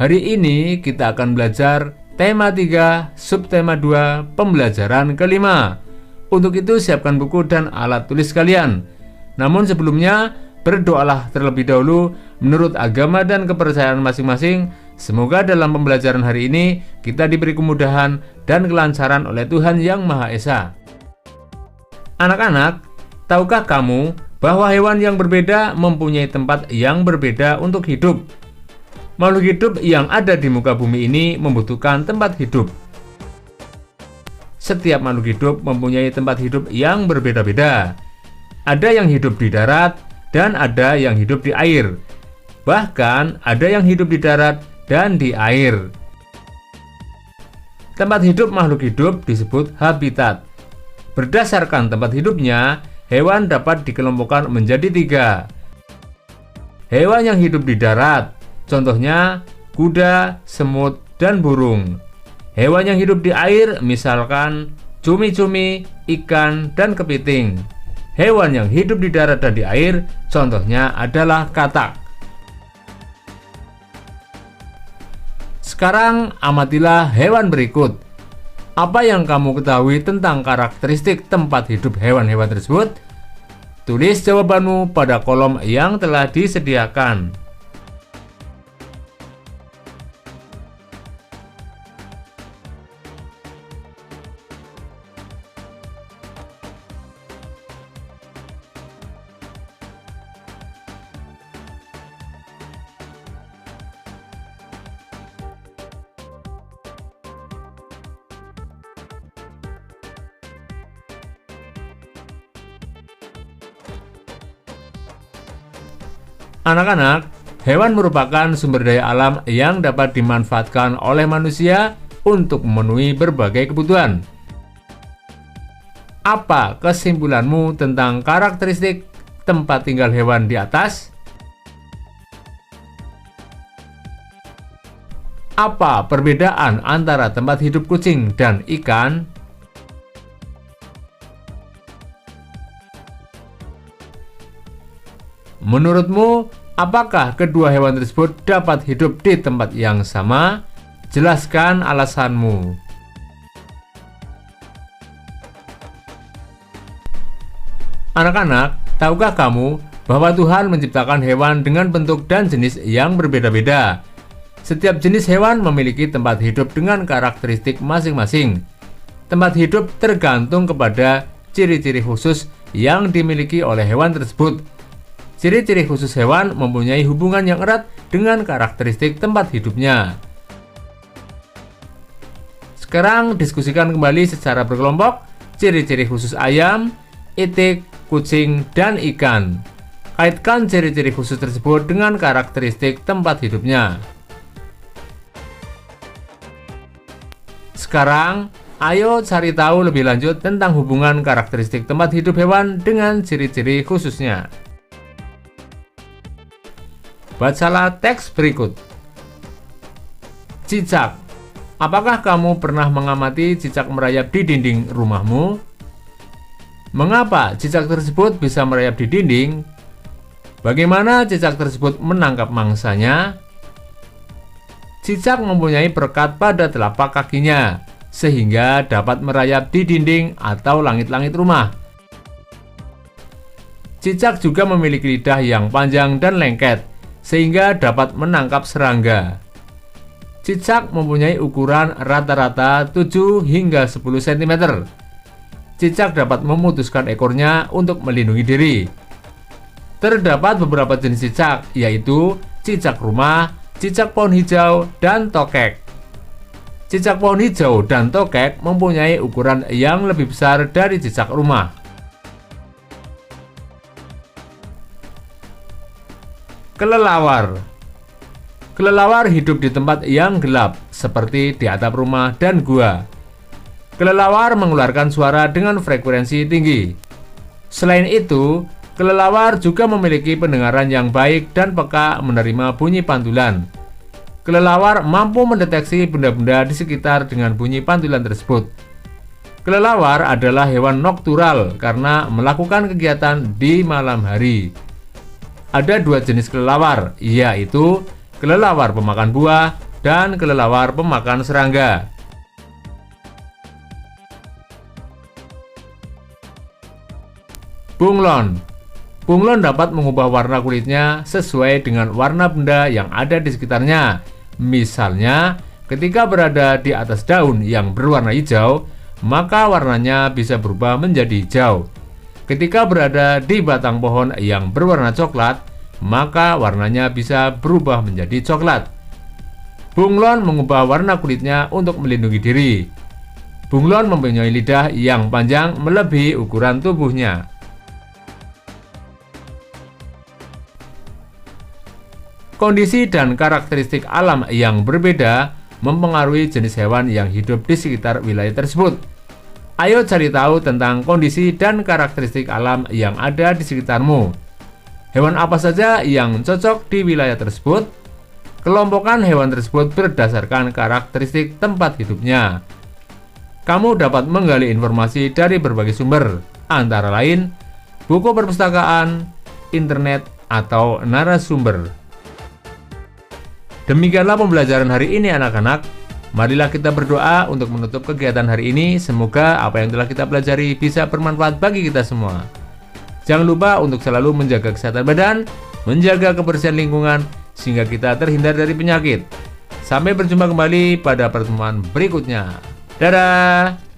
Hari ini kita akan belajar tema 3, subtema 2, pembelajaran kelima. Untuk itu siapkan buku dan alat tulis kalian. Namun sebelumnya, berdoalah terlebih dahulu menurut agama dan kepercayaan masing-masing. Semoga dalam pembelajaran hari ini kita diberi kemudahan dan kelancaran oleh Tuhan Yang Maha Esa. Anak-anak, tahukah kamu bahwa hewan yang berbeda mempunyai tempat yang berbeda untuk hidup? Makhluk hidup yang ada di muka bumi ini membutuhkan tempat hidup. Setiap makhluk hidup mempunyai tempat hidup yang berbeda-beda. Ada yang hidup di darat dan ada yang hidup di air. Bahkan ada yang hidup di darat dan di air. Tempat hidup makhluk hidup disebut habitat. Berdasarkan tempat hidupnya, hewan dapat dikelompokkan menjadi 3. Hewan yang hidup di darat, contohnya kuda, semut, dan burung. Hewan yang hidup di air, misalkan cumi-cumi, ikan, dan kepiting. Hewan yang hidup di darat dan di air, contohnya adalah katak. Sekarang amatilah hewan berikut. Apa yang kamu ketahui tentang karakteristik tempat hidup hewan-hewan tersebut? Tulis jawabanmu pada kolom yang telah disediakan. Anak-anak, hewan merupakan sumber daya alam yang dapat dimanfaatkan oleh manusia untuk memenuhi berbagai kebutuhan. Apa kesimpulanmu tentang karakteristik tempat tinggal hewan di atas? Apa perbedaan antara tempat hidup kucing dan ikan? Menurutmu, apakah kedua hewan tersebut dapat hidup di tempat yang sama? Jelaskan alasanmu. Anak-anak, tahukah kamu bahwa Tuhan menciptakan hewan dengan bentuk dan jenis yang berbeda-beda? Setiap jenis hewan memiliki tempat hidup dengan karakteristik masing-masing. Tempat hidup tergantung kepada ciri-ciri khusus yang dimiliki oleh hewan tersebut. Ciri-ciri khusus hewan mempunyai hubungan yang erat dengan karakteristik tempat hidupnya. Sekarang diskusikan kembali secara berkelompok ciri-ciri khusus ayam, itik, kucing, dan ikan. Kaitkan ciri-ciri khusus tersebut dengan karakteristik tempat hidupnya. Sekarang, ayo cari tahu lebih lanjut tentang hubungan karakteristik tempat hidup hewan dengan ciri-ciri khususnya. Bacalah teks berikut. Cicak. Apakah kamu pernah mengamati cicak merayap di dinding rumahmu? Mengapa cicak tersebut bisa merayap di dinding? Bagaimana cicak tersebut menangkap mangsanya? Cicak mempunyai perekat pada telapak kakinya, sehingga dapat merayap di dinding atau langit-langit rumah. Cicak juga memiliki lidah yang panjang dan lengket, sehingga dapat menangkap serangga. Cicak mempunyai ukuran rata-rata 7 hingga 10 cm. Cicak dapat memutuskan ekornya untuk melindungi diri. Terdapat beberapa jenis cicak, yaitu cicak rumah, cicak pohon hijau, dan tokek. Cicak pohon hijau dan tokek mempunyai ukuran yang lebih besar dari cicak rumah. Kelelawar. Kelelawar hidup di tempat yang gelap, seperti di atap rumah dan gua. Kelelawar mengeluarkan suara dengan frekuensi tinggi. Selain itu, kelelawar juga memiliki pendengaran yang baik dan peka menerima bunyi pantulan. Kelelawar mampu mendeteksi benda-benda di sekitar dengan bunyi pantulan tersebut. Kelelawar adalah hewan noktural karena melakukan kegiatan di malam hari. Ada 2 jenis kelelawar, yaitu kelelawar pemakan buah dan kelelawar pemakan serangga. Bunglon. Bunglon dapat mengubah warna kulitnya sesuai dengan warna benda yang ada di sekitarnya. Misalnya, ketika berada di atas daun yang berwarna hijau, maka warnanya bisa berubah menjadi hijau. Ketika berada di batang pohon yang berwarna coklat, maka warnanya bisa berubah menjadi coklat. Bunglon mengubah warna kulitnya untuk melindungi diri. Bunglon mempunyai lidah yang panjang melebihi ukuran tubuhnya. Kondisi dan karakteristik alam yang berbeda mempengaruhi jenis hewan yang hidup di sekitar wilayah tersebut. Ayo cari tahu tentang kondisi dan karakteristik alam yang ada di sekitarmu. Hewan apa saja yang cocok di wilayah tersebut? Kelompokkan hewan tersebut berdasarkan karakteristik tempat hidupnya. Kamu dapat menggali informasi dari berbagai sumber, antara lain buku perpustakaan, internet, atau narasumber. Demikianlah pembelajaran hari ini anak-anak. Marilah kita berdoa untuk menutup kegiatan hari ini. Semoga apa yang telah kita pelajari bisa bermanfaat bagi kita semua. Jangan lupa untuk selalu menjaga kesehatan badan, menjaga kebersihan lingkungan, sehingga kita terhindar dari penyakit. Sampai berjumpa kembali pada pertemuan berikutnya. Dadah!